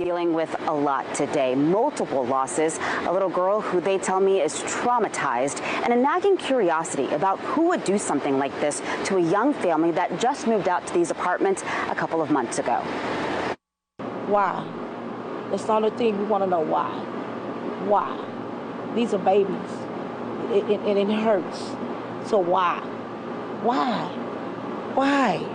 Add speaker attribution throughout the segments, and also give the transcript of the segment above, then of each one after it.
Speaker 1: Dealing with a lot today, multiple losses, a little girl who they tell me is traumatized, and a nagging curiosity about who would do something like this to a young family that just moved out to these apartments a couple of months ago.
Speaker 2: Why? That's the only thing we want to know. Why? Why? These are babies, and it hurts. So why? Why? Why?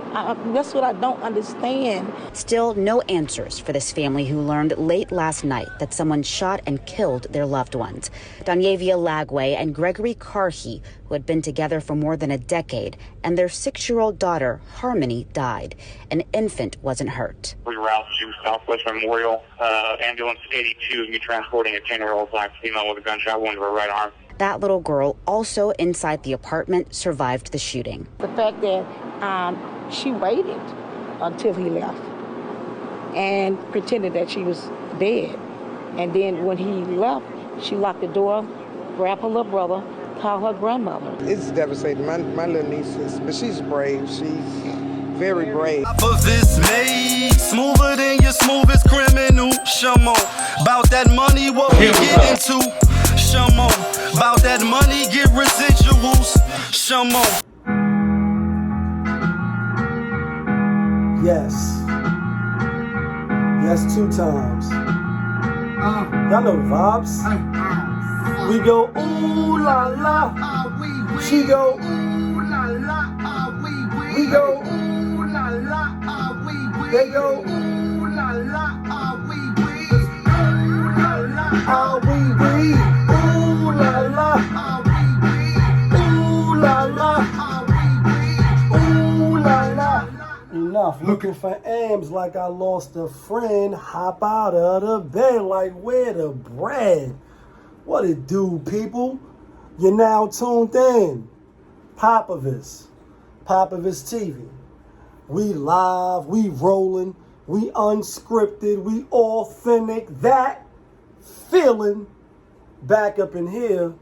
Speaker 2: That's what I don't understand.
Speaker 1: Still no answers for this family who learned late last night that someone shot and killed their loved ones. Donyavia Lagway and Gregory Carhe, who had been together for more than a decade, and their 6-year-old daughter, Harmony, died. An infant wasn't hurt.
Speaker 3: We route to Southwest Memorial, ambulance 82, me transporting a 10-year-old black female with a gunshot wound to her right arm.
Speaker 1: That little girl, also inside the apartment, survived the shooting.
Speaker 2: The fact that she waited until he left and pretended that she was dead. And then when he left, she locked the door, grabbed her little brother, called her grandmother.
Speaker 4: It's devastating. My little niece is, but she's brave. She's very brave.
Speaker 5: POPAVIST made smoother than your smoothest criminal. Shamo, about that money, what we get into. Shamo, about that money, get residuals. Shamo.
Speaker 6: Yes. Yes, 2 times. Y'all know the vibes. We go ooh la la. She go ooh la la. We go ooh la la. They go ooh la la. Ooh la la. Ah we ooh la la. Ooh la la. Ooh la la. Enough. Looking for Ams like I lost a friend. Hop out of the bed like where the bread. What it do, people? You're now tuned in. POPAVIST. POPAVIST TV. We live, we rolling, we unscripted, we authentic. That feeling back up in here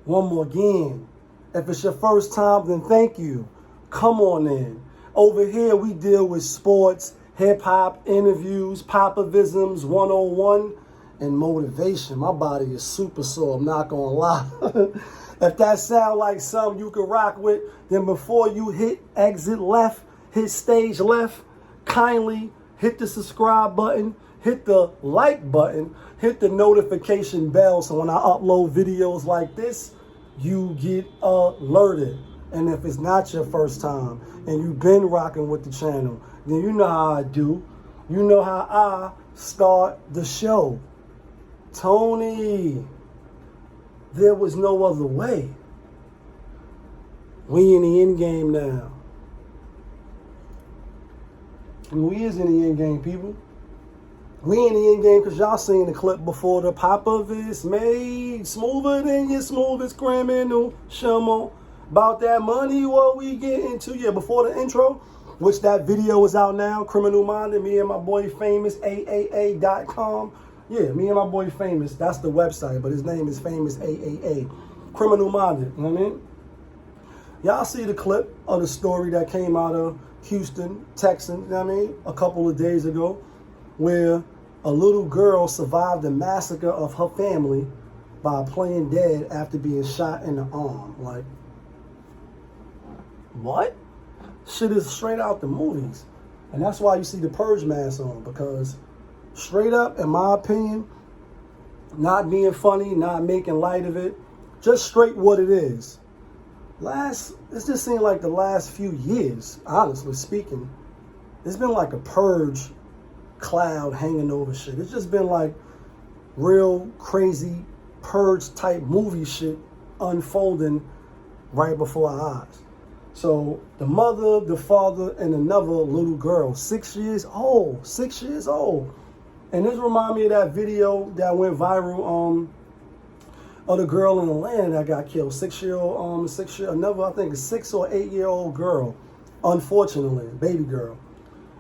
Speaker 6: one more again. If it's your first time, then thank you. Come on in. Over here, we deal with sports, hip-hop, interviews, popavisms 101, and motivation. My body is super sore, I'm not gonna lie. If that sound like something you can rock with, then before you hit exit left, hit stage left, kindly hit the subscribe button, hit the like button, hit the notification bell so when I upload videos like this, you get alerted. And if it's not your first time and you've been rocking with the channel, then you know how I do. You know how I start the show. Tony, there was no other way. We in the end game now. We is in the end game, people. We in the end game because y'all seen the clip before. The POPAVIST made smoother than your smoothest criminal. Shamo. About that money, what we get into. Yeah, before the intro, which that video is out now, Criminal Minded, me and my boy Famous, AAA.com. Yeah, me and my boy Famous, that's the website, but his name is Famous AAA. Criminal Minded, you know what I mean? Y'all see the clip of the story that came out of Houston, Texas, you know what I mean, a couple of days ago, where a little girl survived the massacre of her family by playing dead after being shot in the arm. Like, what? Shit is straight out the movies. And that's why you see the Purged mask on, because straight up, in my opinion, not being funny, not making light of it, just straight what it is. It's just seemed like the last few years, honestly speaking, it's been like a purge cloud hanging over shit. It's just been like real crazy purge type movie shit unfolding right before our eyes. So the mother, the father, and another little girl, 6 years old. And this reminds me of that video that went viral of the girl in Atlanta that got killed. 6-year-old, another, I think, a 6 or 8 year old girl, unfortunately, baby girl.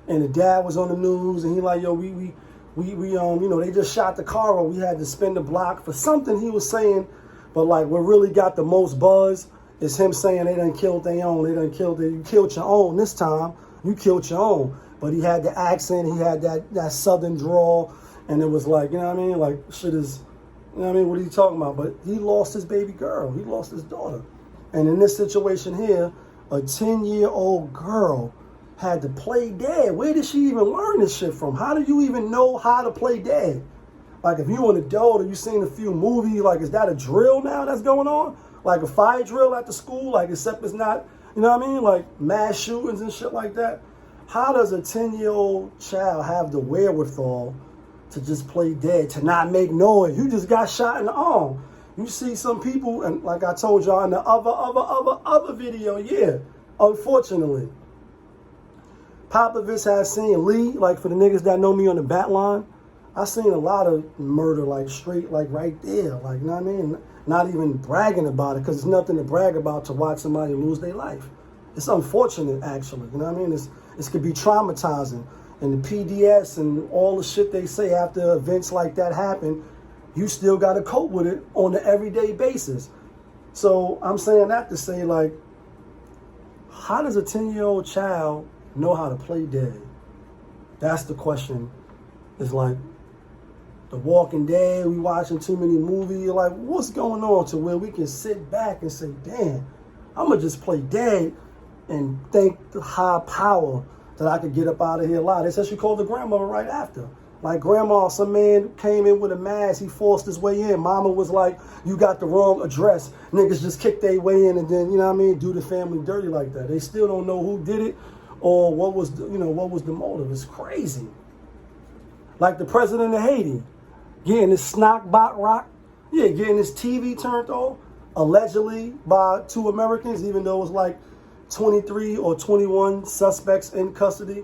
Speaker 6: And the dad was on the news, and he like, yo, we you know, they just shot the car, or we had to spin the block for something he was saying. But like, what really got the most buzz is him saying they done killed their own. You killed your own this time. You killed your own. But he had the accent. He had that southern drawl. And it was like, you know what I mean? Like, shit is, you know what I mean? What are you talking about? But he lost his baby girl. He lost his daughter. And in this situation here, a 10-year-old girl had to play dead. Where did she even learn this shit from? How do you even know how to play dead? Like, if you're an adult or you've seen a few movies, like, is that a drill now that's going on? Like a fire drill at the school? Like, except it's not, you know what I mean? Like, mass shootings and shit like that. How does a 10-year-old child have the wherewithal to just play dead, to not make noise? You just got shot in the arm. You see some people, and like I told y'all in the other video, yeah, unfortunately. POPAVIST has seen Lee, like for the niggas that know me on the bat line, I seen a lot of murder, like straight, like right there, like, you know what I mean? Not even bragging about it, because it's nothing to brag about to watch somebody lose their life. It's unfortunate, actually, you know what I mean? It could be traumatizing. And the PDS and all the shit they say after events like that happen, you still got to cope with it on an everyday basis. So I'm saying that to say, like, how does a 10-year-old child know how to play dead? That's the question. It's like, The Walking Dead, we watching too many movies. You're like, what's going on to where we can sit back and say, damn, I'm going to just play dead and thank the high power that I could get up out of here alive. They said she called the grandmother right after. Like, grandma, some man came in with a mask. He forced his way in. Mama was like, you got the wrong address. Niggas just kick their way in and then, you know what I mean, do the family dirty like that. They still don't know who did it or what was the, what was the motive. It's crazy. Like the president of Haiti, getting his snock bot rock. Yeah, getting his TV turned off, allegedly by 2 Americans, even though it was like 23 or 21 suspects in custody.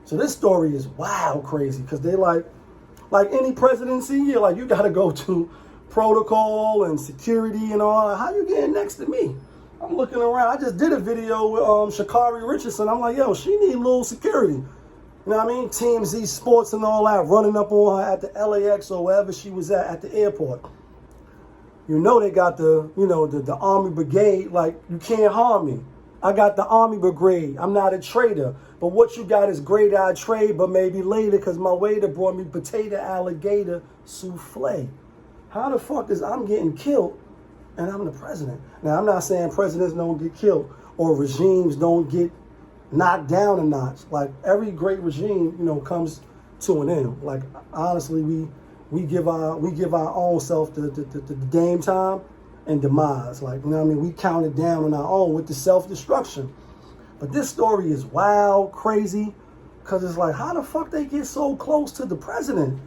Speaker 6: So this story is wild crazy, because they like any presidency, yeah, like you got to go to protocol and security and all. How you getting next to me? I'm looking around. I just did a video with Sha'Carri Richardson. I'm like, yo, she need a little security. You know what I mean? TMZ Sports and all that, running up on her at the LAX or wherever she was at the airport. You know they got the, the Army Brigade, like, you can't harm me. I got the Army Brigade. I'm not a traitor. But what you got is great, I trade, but maybe later, because my waiter brought me potato alligator souffle. How the fuck is I'm getting killed and I'm the president? Now, I'm not saying presidents don't get killed or regimes don't get knocked down a notch. Like, every great regime, comes to an end. Like, honestly, we give our own self the game time and demise. Like, you know what I mean? We count it down on our own with the self-destruction. But this story is wild, crazy, because it's like, how the fuck they get so close to the president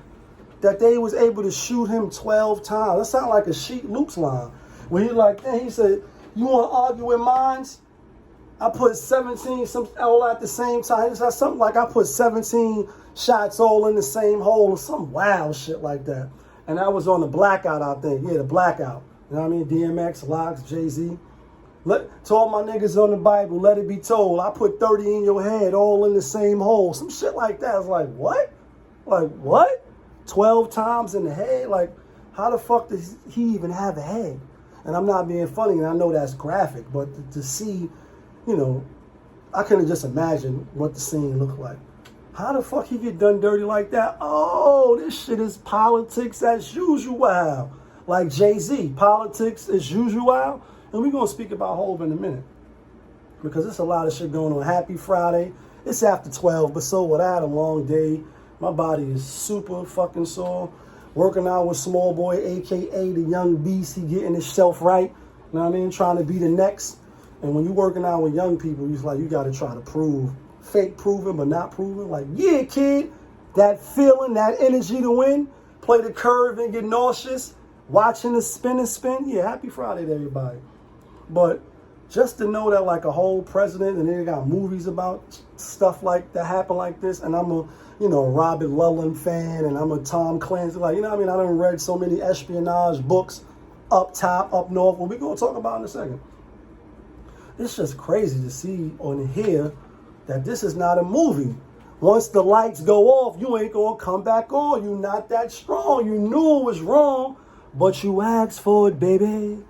Speaker 6: that they was able to shoot him 12 times? That sounds like a Sheik Luke's line. When he said, you want to argue with minds? I put 17, all at the same time. It's like something like I put 17 shots all in the same hole, or some wild shit like that. And that was on the Blackout, I think. Yeah, the Blackout. You know what I mean? DMX, Locks, Jay-Z. To all my niggas on the Bible, let it be told, I put 30 in your head, all in the same hole. Some shit like that. It's like, what? Like, what? 12 times in the head? Like, how the fuck does he even have a head? And I'm not being funny, and I know that's graphic, but to see, I couldn't just imagine what the scene looked like. How the fuck he get done dirty like that? Oh, this shit is politics as usual. Like Jay-Z, politics as usual. And we're going to speak about Hov in a minute, because there's a lot of shit going on. Happy Friday. It's after 12, but so what? I had a long day. My body is super fucking sore. Working out with Small Boy, a.k.a. the Young Beast. He getting himself right. You know what I mean? Trying to be the next. And when you're working out with young people, it's like you got to try to prove. Fake proving, but not proving. Like, yeah, kid. That feeling, that energy to win. Play the curve and get nauseous. Watching the spin and spin. Yeah, happy Friday to everybody. But just to know that, like, a whole president, and they got movies about stuff like that happen like this, and I'm a, Robert Ludlum fan, and I'm a Tom Clancy, like, you know what I mean? I done read so many espionage books up top, up north, what we're going to talk about in a second. It's just crazy to see on here that this is not a movie. Once the lights go off, you ain't going to come back on. You not that strong. You knew it was wrong, but you asked for it, baby.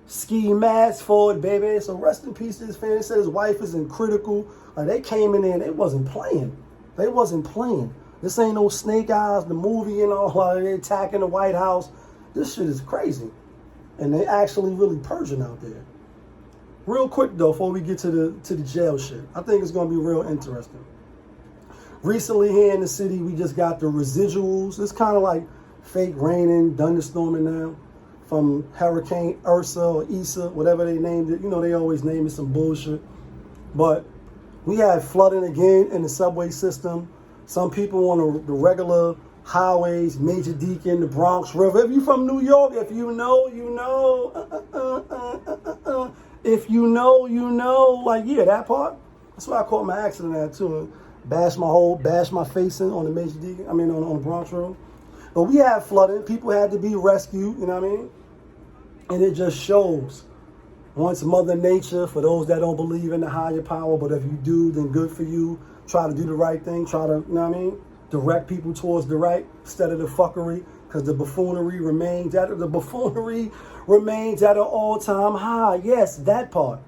Speaker 6: Ski mask for it, baby. So rest in peace to his family. He said his wife is in critical. Like, they came in there and they wasn't playing. They wasn't playing. This ain't no Snake Eyes, the movie and all, like they attacking the White House. This shit is crazy. And they actually really purging out there. Real quick though, before we get to the jail shit, I think it's gonna be real interesting. Recently here in the city, we just got the residuals. It's kind of like fake raining, thunderstorming now from Hurricane ELSA or ELSA, whatever they named it. You know, they always name it some bullshit. But we had flooding again in the subway system. Some people on the regular highways, Major Deacon, the Bronx River. If you from New York, if you know, you know. If you know, you know. Like, yeah, that part. That's why I caught my accident at too. Bash my face in on the Major Deacon. I mean, on the Bronx Road. But we had flooding. People had to be rescued. You know what I mean? And it just shows. Once Mother Nature, for those that don't believe in the higher power, but if you do, then good for you. Try to do the right thing. Try to, you know what I mean? Direct people towards the right instead of the fuckery. Because the buffoonery remains at an all-time high. Yes, that part.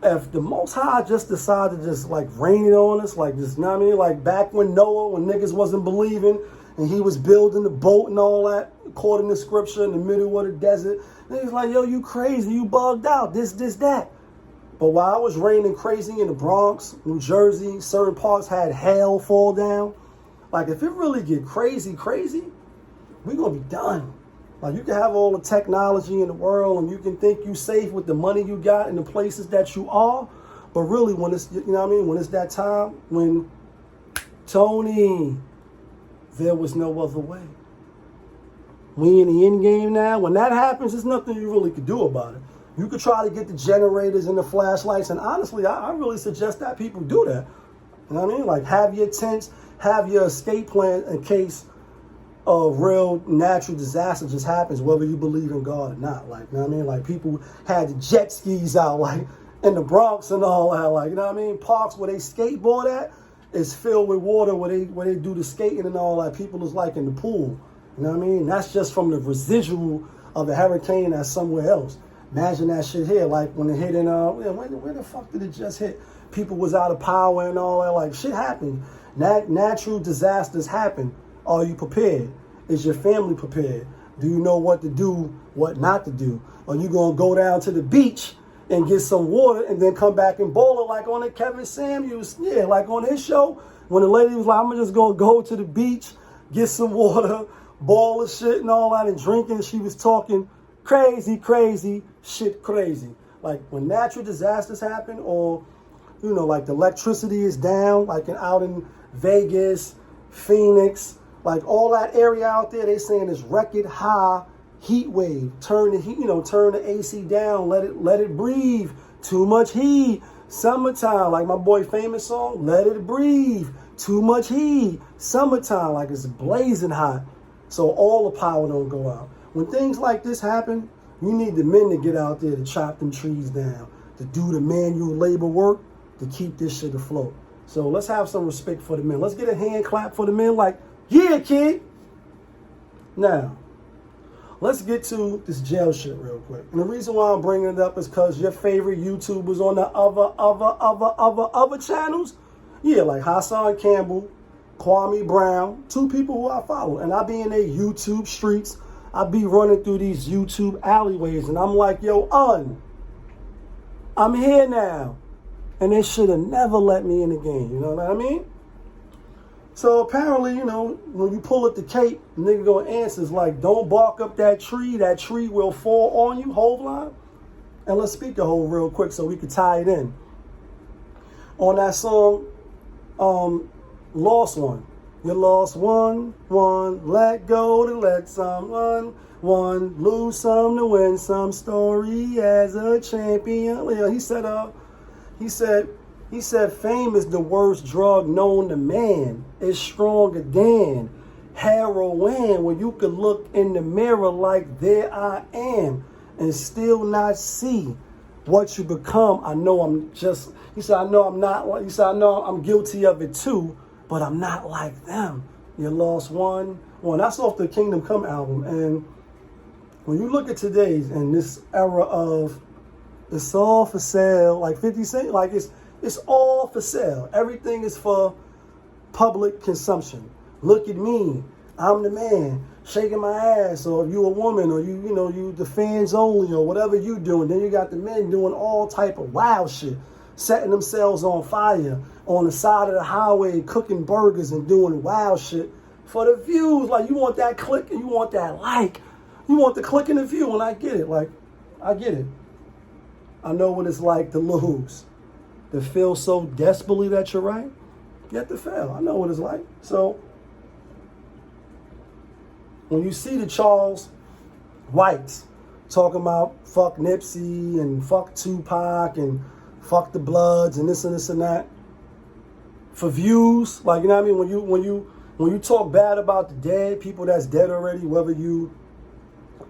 Speaker 6: If the Most High just decided to just like rain it on us, like just, you know what I mean? Like back when Noah, when niggas wasn't believing and he was building the boat and all that, according to scripture in the middle of the desert. And he's like, yo, you crazy, you bugged out, this, that. But while it was raining crazy in the Bronx, New Jersey, certain parts had hail fall down. Like if it really get crazy, we gonna be done. Like you can have all the technology in the world and you can think you safe with the money you got in the places that you are. But really when it's, you know what I mean? When it's that time, when Tony, there was no other way. We in the end game now. When that happens, there's nothing you really could do about it. You could try to get the generators and the flashlights. And honestly, I really suggest that people do that. You know what I mean? Like have your tents, have your escape plan in case a real natural disaster just happens, whether you believe in God or not. Like, you know what I mean? Like people had the jet skis out, like in the Bronx and all that. Like, you know what I mean? Parks where they skateboard at is filled with water where they do the skating and all that. People is like in the pool. You know what I mean? That's just from the residual of the hurricane that's somewhere else. Imagine that shit here, like when it hit in, where the fuck did it just hit? People was out of power and all that. Like, shit happened. Natural disasters happen. Are you prepared? Is your family prepared? Do you know what to do, what not to do? Are you going to go down to the beach and get some water and then come back and bowl it like on the Kevin Samuels? Yeah, like on his show, when the lady was like, I'm just going to go to the beach, get some water, bowl of shit and all that and drinking. She was talking crazy, shit crazy. Like when natural disasters happen or, you know, like the electricity is down, like out in Vegas, Phoenix, like all that area out there, they saying it's record high heat wave. Turn the heat, turn the AC down, let it breathe. Too much heat. Summertime, like my boy Famous song, let it breathe. Too much heat. Summertime, like it's blazing hot. So all the power don't go out. When things like this happen, you need the men to get out there to chop them trees down, to do the manual labor work to keep this shit afloat. So let's have some respect for the men. Let's get a hand clap for the men like, yeah, kid. Now, let's get to this jail shit real quick. And the reason why I'm bringing it up is because your favorite YouTubers on the other channels, yeah, like Hassan Campbell, Kwame Brown, two people who I follow. And I be in their YouTube streets. I be running through these YouTube alleyways. And I'm like, yo, I'm here now. And they should have never let me in the game. You know what I mean? So apparently, when you pull up the cape, the nigga gonna answer is like, don't bark up that tree will fall on you, whole line. And let's speak the whole real quick so we can tie it in. On that song, Lost One. You lost one, let go to let someone, one, lose some to win some, story as a champion. Yeah, he said, fame is the worst drug known to man. It's stronger than heroin, when you could look in the mirror like there I am and still not see what you become. I know I'm guilty of it too, but I'm not like them. You lost one. That's off the Kingdom Come album. And when you look at today's and this era of it's all for sale, like 50 Cent, like it's all for sale. Everything is for public consumption. Look at me, I'm the man, shaking my ass, or if you a woman, or you the fans only, or whatever you doing. Then you got the men doing all type of wild shit, setting themselves on fire on the side of the highway, cooking burgers and doing wild shit for the views. Like, you want that click and you want that like. You want the click and the view, and I get it. Like, I get it. I know what it's like to lose, to feel so desperately that you're right, yet to fail. I know what it's like. So when you see the Charles Whites talking about fuck Nipsey and fuck Tupac and fuck the Bloods and this and that for views, like, you know what I mean? When you talk bad about the dead, people that's dead already, whether you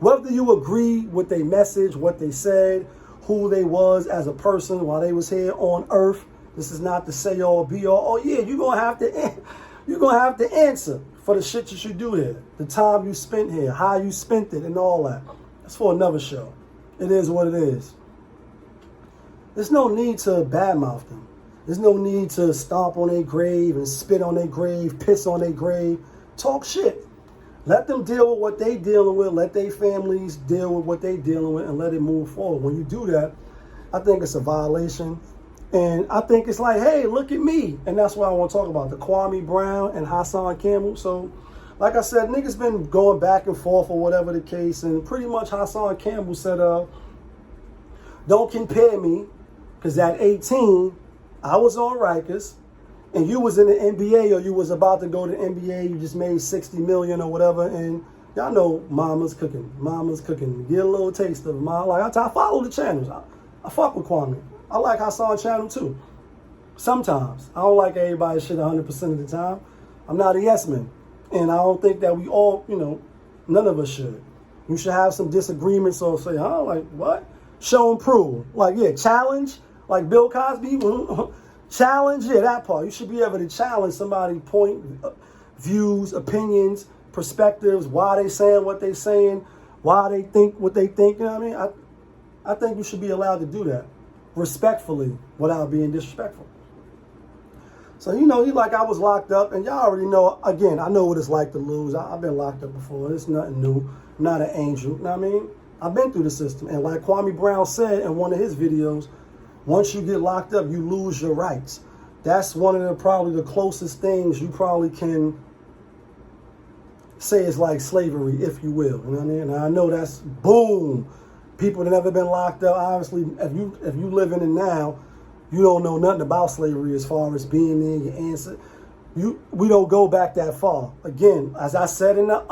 Speaker 6: agree with their message, what they said, who they was as a person while they was here on earth, this is not to say all be all. Oh yeah, you're gonna have to answer for the shit that you do here, the time you spent here, how you spent it, and all that. That's for another show. It is what it is. There's no need to badmouth them. There's no need to stomp on their grave and spit on their grave, piss on their grave, talk shit. Let them deal with what they dealing with. Let their families deal with what they dealing with, and let it move forward. When you do that, I think it's a violation. And I think it's like, hey, look at me. And that's what I want to talk about, the Kwame Brown and Hassan Campbell. So, like I said, niggas been going back and forth or whatever the case. And pretty much Hassan Campbell said, don't compare me, because at 18, I was on Rikers, and you was in the NBA, or you was about to go to the NBA, you just made $60 million or whatever, and y'all know mama's cooking. Get a little taste of it. I follow the channels. I fuck with Kwame. I like Hassan channel too. Sometimes. I don't like everybody's shit 100% of the time. I'm not a yes man. And I don't think that we all, none of us should. You should have some disagreements or say, like, what? Show and prove. Like, yeah, challenge. Like Bill Cosby, challenge, yeah, that part. You should be able to challenge somebody's point, views, opinions, perspectives, why they saying what they saying, why they think what they think. You know what I mean? I think you should be allowed to do that respectfully without being disrespectful. So, he like I was locked up, and y'all already know, again, I know what it's like to lose. I've been locked up before. It's nothing new. I'm not an angel. You know what I mean? I've been through the system. And like Kwame Brown said in one of his videos, once you get locked up, you lose your rights. That's one of probably the closest things you probably can say is like slavery, if you will. You know what I mean? And I know that's boom. People that never been locked up, obviously, if you live in it now, you don't know nothing about slavery as far as being there, your answer. We don't go back that far. Again, as I said in the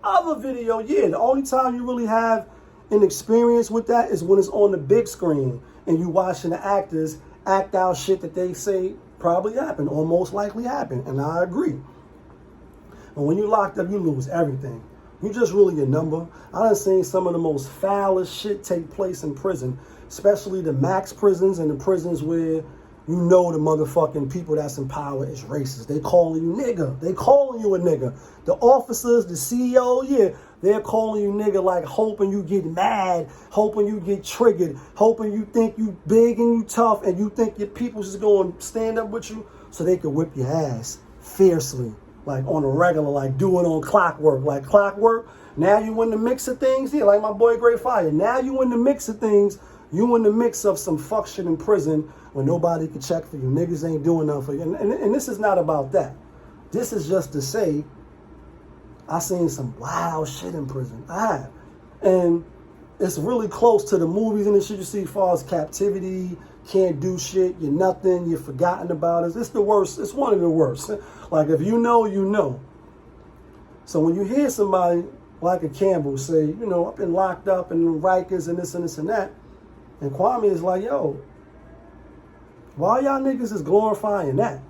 Speaker 6: other video, yeah, the only time you really have an experience with that is when it's on the big screen and you watching the actors act out shit that they say probably happened or most likely happened. And I agree. But when you locked up, you lose everything. You just really a number. I done seen some of the most foulest shit take place in prison, especially the max prisons and the prisons where the motherfucking people that's in power is racist. They calling you nigga. They calling you a nigga. The officers, the CEO, yeah, they're calling you nigga, like hoping you get mad, hoping you get triggered, hoping you think you big and you tough and you think your people's just going to stand up with you so they can whip your ass fiercely, like on a regular, like do it on clockwork. Like clockwork, now you in the mix of things, yeah, like my boy Great Fire. Now you in the mix of things, you in the mix of some fuck shit in prison when nobody can check for you. Niggas ain't doing nothing for you. And this is not about that. This is just to say, I seen some wild shit in prison. I have. And it's really close to the movies and the shit you see as far as captivity, can't do shit, you're nothing, you're forgotten about it. It's the worst. It's one of the worst. Like, if you know, you know. So when you hear somebody like a Campbell say, I've been locked up in Rikers and this and this and that, and Kwame is like, yo, why y'all niggas is glorifying that?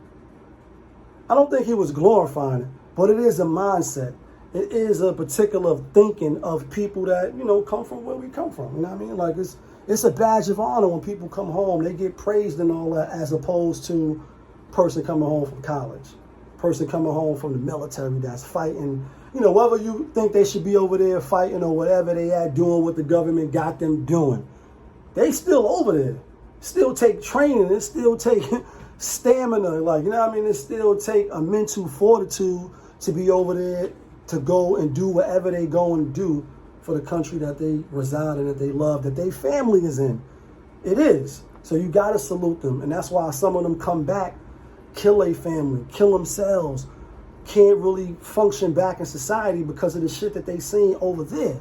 Speaker 6: I don't think he was glorifying it, but it is a mindset. It is a particular thinking of people that, come from where we come from. You know what I mean? Like, it's a badge of honor when people come home. They get praised and all that, as opposed to person coming home from college, person coming home from the military that's fighting. Whether you think they should be over there fighting or whatever they at doing what the government got them doing, they still over there. Still take training. It still take stamina, like, you know what I mean? It still take a mental fortitude to be over there to go and do whatever they go and do for the country that they reside in, that they love, that their family is in. It is. So you got to salute them. And that's why some of them come back, kill a family, kill themselves, can't really function back in society because of the shit that they seen over there.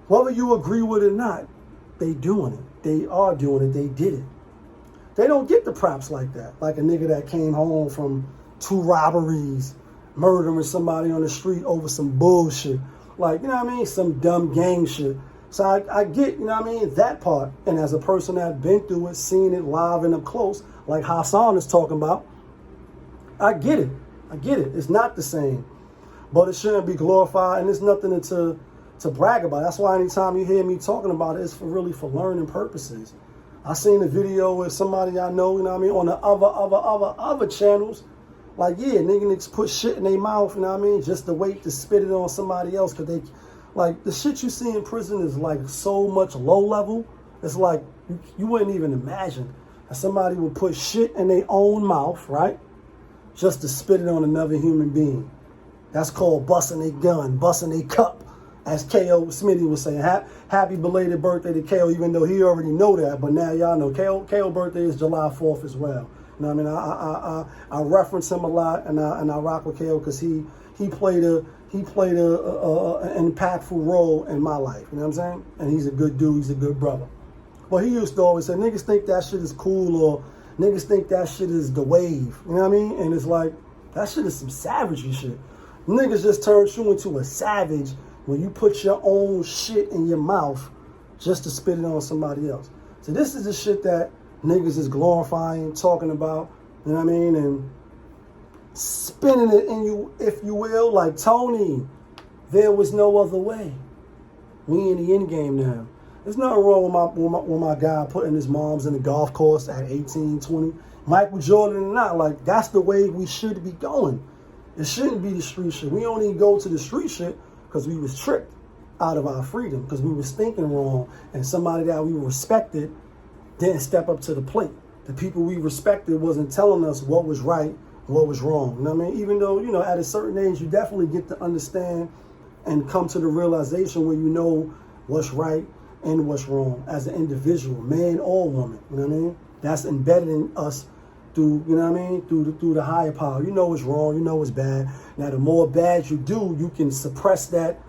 Speaker 6: Whether you agree with it or not, they doing it. They are doing it. They did it. They don't get the props like that. Like a nigga that came home from 2 robberies, murdering somebody on the street over some bullshit. Like, you know what I mean? Some dumb gang shit. So I get, you know what I mean, that part. And as a person that been through it, seen it live and up close, like Hassan is talking about, I get it. I get it. It's not the same. But it shouldn't be glorified, and it's nothing to brag about. That's why anytime you hear me talking about it, it's for learning purposes. I seen a video with somebody I know, you know what I mean, on the other channels. Like, yeah, niggas put shit in their mouth, you know what I mean, just to wait to spit it on somebody else. Because they, like, the shit you see in prison is, like, so much low level. It's like, you wouldn't even imagine that somebody would put shit in their own mouth, right, just to spit it on another human being. That's called busting a gun, busting a cup, as K.O. Smitty was saying. Happy belated birthday to K.O., even though he already know that. But now y'all know K.O. birthday is July 4th as well. You know what I mean? I reference him a lot, and I rock with K.O. because he played an impactful role in my life. You know what I'm saying? And he's a good dude. He's a good brother. But he used to always say, niggas think that shit is cool, or niggas think that shit is the wave. You know what I mean? And it's like, that shit is some savagery shit. Niggas just turn you into a savage when you put your own shit in your mouth just to spit it on somebody else. So this is the shit that niggas is glorifying, talking about, you know what I mean, and spinning it in you, if you will, like Tony, there was no other way. We in the end game now. There's nothing wrong with my guy putting his moms in the golf course at 18, 20. Michael Jordan or not, like, that's the way we should be going. It shouldn't be the street shit. We only go to the street shit because we was tricked out of our freedom, because we was thinking wrong, and somebody that we respected didn't step up to the plate. The people we respected wasn't telling us what was right, what was wrong. You know what I mean? Even though, you know, at a certain age, you definitely get to understand and come to the realization where you know what's right and what's wrong as an individual, man or woman. You know what I mean? That's embedded in us through, you know what I mean, through the higher power. You know what's wrong, you know what's bad. Now, the more bad you do, you can suppress that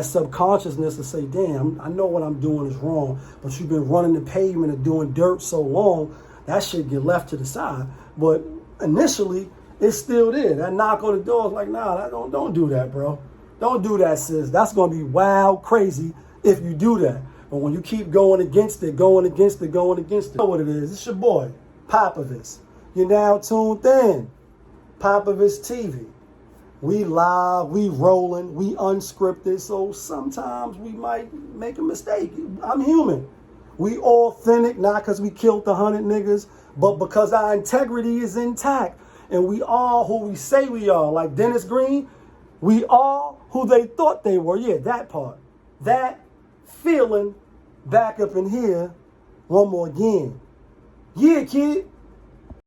Speaker 6: subconsciousness and say, damn, I know what I'm doing is wrong, but you've been running the pavement and doing dirt so long, that shit get left to the side. But initially, it's still there. That knock on the door is like, nah, don't do that, bro. Don't do that, sis. That's going to be wild, crazy if you do that. But when you keep going against it, you know what it is. It's your boy, POPAVIST. You're now tuned in. POPAVIST TV. We live, we rolling, we unscripted, so sometimes we might make a mistake. I'm human. We authentic, not because we killed 100 niggas, but because our integrity is intact. And we are who we say we are. Like Dennis Green, we are who they thought they were. Yeah, that part. That feeling back up in here one more again. Yeah, kid.